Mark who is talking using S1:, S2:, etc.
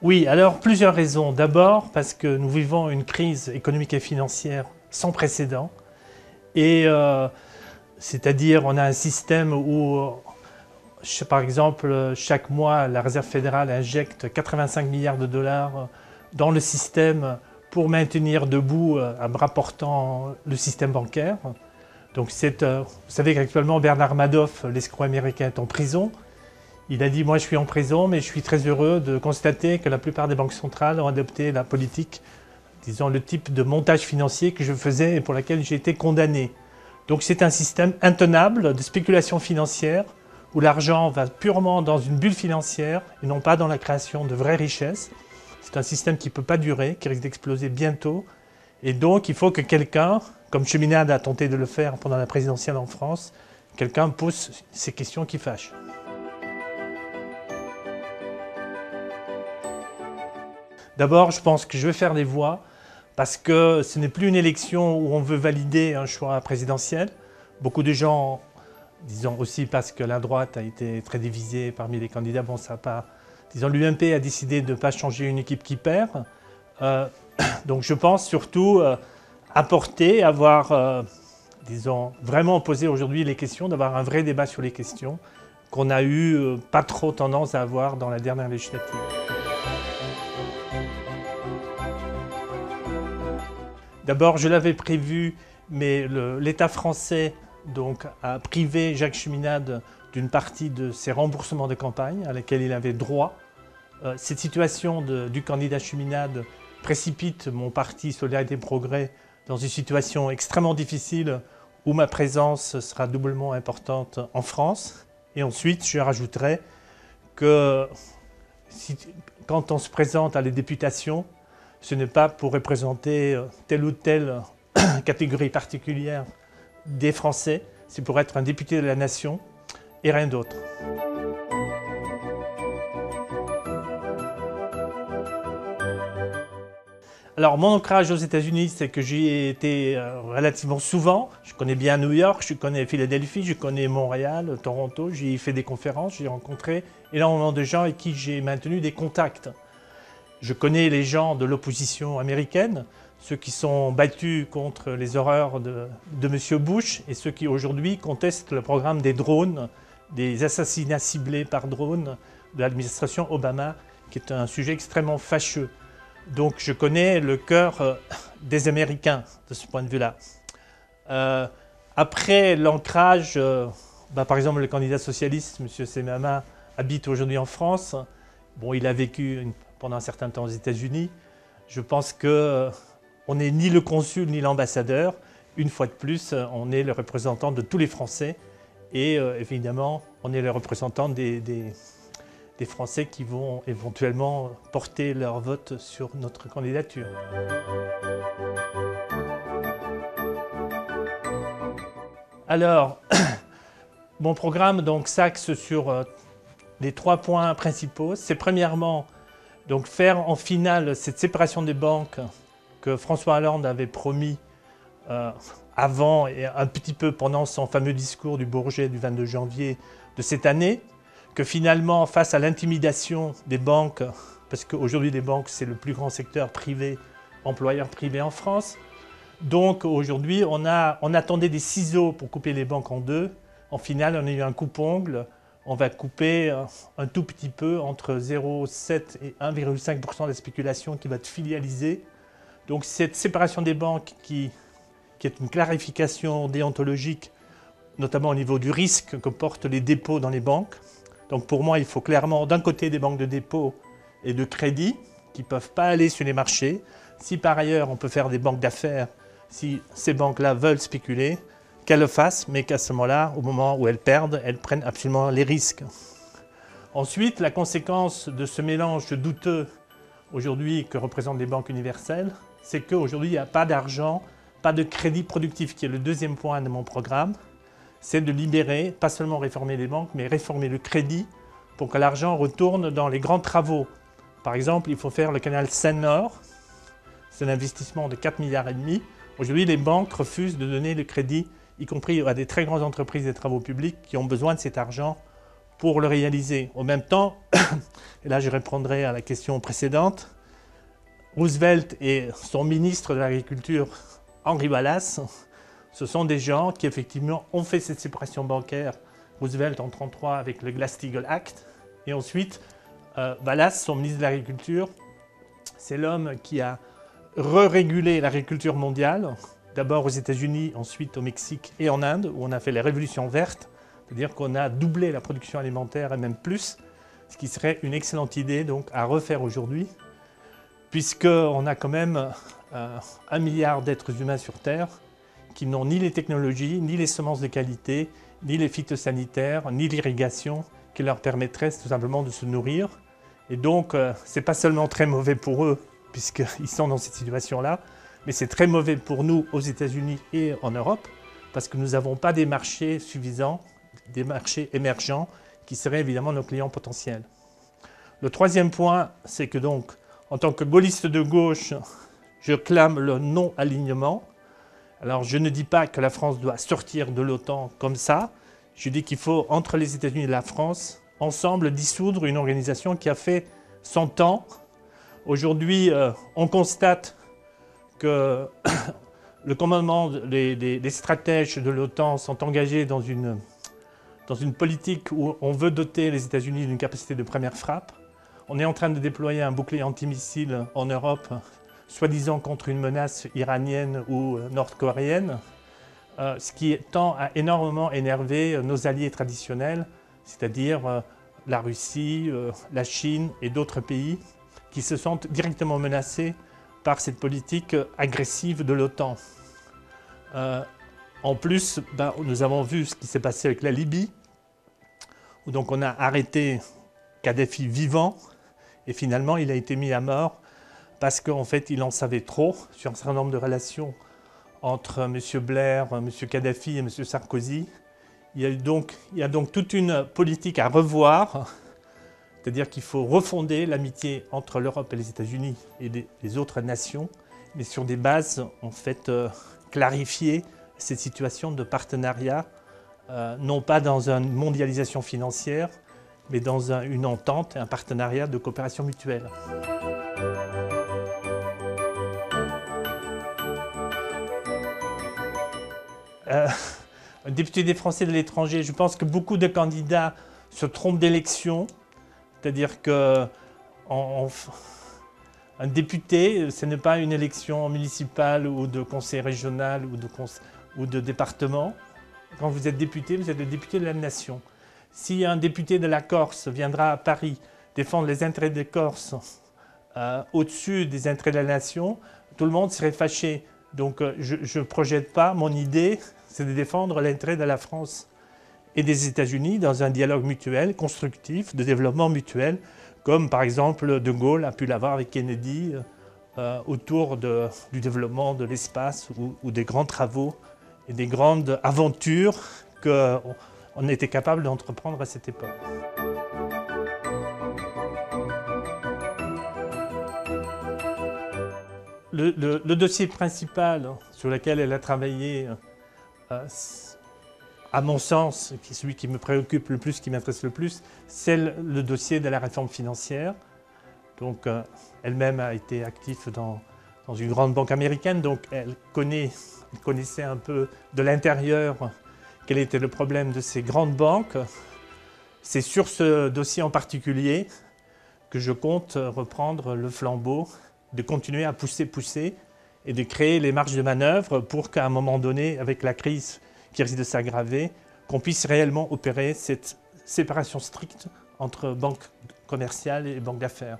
S1: Oui, alors plusieurs raisons. D'abord parce que nous vivons une crise économique et financière sans précédent. Et c'est-à-dire on a un système où, par exemple, chaque mois, la Réserve fédérale injecte 85 milliards de dollars dans le système pour maintenir debout, à bras portant, le système bancaire. Donc vous savez qu'actuellement Bernard Madoff, l'escroc américain, est en prison. Il a dit « Moi, je suis en prison, mais je suis très heureux de constater que la plupart des banques centrales ont adopté la politique, disons le type de montage financier que je faisais et pour laquelle j'ai été condamné. » Donc c'est un système intenable de spéculation financière où l'argent va purement dans une bulle financière et non pas dans la création de vraies richesses. C'est un système qui ne peut pas durer, qui risque d'exploser bientôt. Et donc il faut que quelqu'un, comme Cheminade a tenté de le faire pendant la présidentielle en France, quelqu'un pose ces questions qui fâchent. D'abord, je pense que je vais faire des voix parce que ce n'est plus une élection où on veut valider un choix présidentiel. Beaucoup de gens, disons aussi parce que la droite a été très divisée parmi les candidats, bon ça n'a pas... Disons l'UMP a décidé de ne pas changer une équipe qui perd. Donc je pense surtout apporter, disons, vraiment poser aujourd'hui les questions, d'avoir un vrai débat sur les questions qu'on a eu pas trop tendance à avoir dans la dernière législative. D'abord, je l'avais prévu, mais l'État français donc, a privé Jacques Cheminade d'une partie de ses remboursements de campagne à laquelle il avait droit. Cette situation du candidat Cheminade précipite mon parti Solidarité et Progrès dans une situation extrêmement difficile où ma présence sera doublement importante en France. Et ensuite, je rajouterai que quand on se présente à les députations, ce n'est pas pour représenter telle ou telle catégorie particulière des Français, c'est pour être un député de la nation et rien d'autre. Alors mon ancrage aux États-Unis, c'est que j'y ai été relativement souvent. Je connais bien New York, je connais Philadelphie, je connais Montréal, Toronto, j'y ai fait des conférences, j'ai rencontré énormément de gens avec qui j'ai maintenu des contacts. Je connais les gens de l'opposition américaine, ceux qui sont battus contre les horreurs de M. Bush et ceux qui aujourd'hui contestent le programme des drones, des assassinats ciblés par drone de l'administration Obama, qui est un sujet extrêmement fâcheux. Donc je connais le cœur des Américains de ce point de vue-là. Après l'ancrage, par exemple le candidat socialiste, M. Semama, habite aujourd'hui en France. Bon, il a vécu pendant un certain temps aux États-Unis. Je pense qu'on n'est ni le consul ni l'ambassadeur. Une fois de plus, on est le représentant de tous les Français. Et évidemment, on est le représentant des Français qui vont éventuellement porter leur vote sur notre candidature. Alors, mon programme s'axe sur les 3 points principaux. C'est premièrement donc faire en finale cette séparation des banques que François Hollande avait promis avant et un petit peu pendant son fameux discours du Bourget du 22 janvier de cette année, que finalement face à l'intimidation des banques, parce qu'aujourd'hui les banques c'est le plus grand secteur privé, employeur privé en France, donc aujourd'hui on attendait des ciseaux pour couper les banques en deux. En finale on a eu un coupe-ongle. On va couper un tout petit peu entre 0,7 et 1,5% de la spéculation qui va être filialisée. Donc cette séparation des banques qui est une clarification déontologique, notamment au niveau du risque que portent les dépôts dans les banques. Donc pour moi, il faut clairement d'un côté des banques de dépôt et de crédit qui ne peuvent pas aller sur les marchés. Si par ailleurs on peut faire des banques d'affaires, si ces banques-là veulent spéculer, qu'elles le fassent, mais qu'à ce moment-là, au moment où elles perdent, elles prennent absolument les risques. Ensuite, la conséquence de ce mélange douteux aujourd'hui que représentent les banques universelles, c'est qu'aujourd'hui, il n'y a pas d'argent, pas de crédit productif, qui est le deuxième point de mon programme. C'est de libérer, pas seulement réformer les banques, mais réformer le crédit pour que l'argent retourne dans les grands travaux. Par exemple, il faut faire le canal Seine-Nord. C'est un investissement de 4,5 milliards. Aujourd'hui, les banques refusent de donner le crédit, y compris à des très grandes entreprises des travaux publics qui ont besoin de cet argent pour le réaliser. En même temps, et là je répondrai à la question précédente, Roosevelt et son ministre de l'Agriculture, Henry Wallace, ce sont des gens qui effectivement ont fait cette séparation bancaire, Roosevelt en 1933 avec le Glass-Steagall Act, et ensuite Wallace, son ministre de l'Agriculture, c'est l'homme qui a re-régulé l'agriculture mondiale, d'abord aux États-Unis, ensuite au Mexique et en Inde, où on a fait les révolutions vertes, c'est-à-dire qu'on a doublé la production alimentaire et même plus, ce qui serait une excellente idée donc, à refaire aujourd'hui, puisqu'on a quand même 1 milliard d'êtres humains sur Terre qui n'ont ni les technologies, ni les semences de qualité, ni les phytosanitaires, ni l'irrigation qui leur permettraient tout simplement de se nourrir. Et donc, ce n'est pas seulement très mauvais pour eux, puisqu'ils sont dans cette situation-là, mais c'est très mauvais pour nous aux États-Unis et en Europe, parce que nous n'avons pas des marchés suffisants, des marchés émergents, qui seraient évidemment nos clients potentiels. Le troisième point, c'est que donc, en tant que gaulliste de gauche, je clame le non-alignement. Alors, je ne dis pas que la France doit sortir de l'OTAN comme ça. Je dis qu'il faut, entre les États-Unis et la France, ensemble dissoudre une organisation qui a fait son temps. Aujourd'hui, on constate que le commandement, les stratèges de l'OTAN sont engagés dans une politique où on veut doter les États-Unis d'une capacité de première frappe. On est en train de déployer un bouclier antimissile en Europe, soi-disant contre une menace iranienne ou nord-coréenne, ce qui tend à énormément énerver nos alliés traditionnels, c'est-à-dire la Russie, la Chine et d'autres pays qui se sentent directement menacés par cette politique agressive de l'OTAN. En plus, nous avons vu ce qui s'est passé avec la Libye, où donc on a arrêté Kadhafi vivant, et finalement il a été mis à mort parce qu'en fait il en savait trop sur un certain nombre de relations entre M. Blair, M. Kadhafi et M. Sarkozy. Il y a donc toute une politique à revoir, c'est-à-dire qu'il faut refonder l'amitié entre l'Europe et les États-Unis et les autres nations, mais sur des bases en fait clarifier cette situation de partenariat, non pas dans une mondialisation financière, mais dans une entente, un partenariat de coopération mutuelle. Un député des Français de l'étranger, je pense que beaucoup de candidats se trompent d'élection, c'est-à-dire qu'un député, ce n'est pas une élection municipale ou de conseil régional ou de département. Quand vous êtes député, vous êtes le député de la nation. Si un député de la Corse viendra à Paris défendre les intérêts des Corses au-dessus des intérêts de la nation, tout le monde serait fâché. Donc je ne projette pas, mon idée, c'est de défendre l'intérêt de la France et des États-Unis dans un dialogue mutuel, constructif, de développement mutuel, comme par exemple De Gaulle a pu l'avoir avec Kennedy autour du développement de l'espace ou des grands travaux et des grandes aventures qu'on était capable d'entreprendre à cette époque. Le dossier principal sur lequel elle a travaillé, à mon sens, qui est celui qui me préoccupe le plus, qui m'intéresse le plus, c'est le dossier de la réforme financière. Donc, elle-même a été active dans une grande banque américaine, donc elle connaissait un peu de l'intérieur quel était le problème de ces grandes banques. C'est sur ce dossier en particulier que je compte reprendre le flambeau, de continuer à pousser et de créer les marges de manœuvre pour qu'à un moment donné, avec la crise qui risque de s'aggraver, qu'on puisse réellement opérer cette séparation stricte entre banque commerciale et banque d'affaires.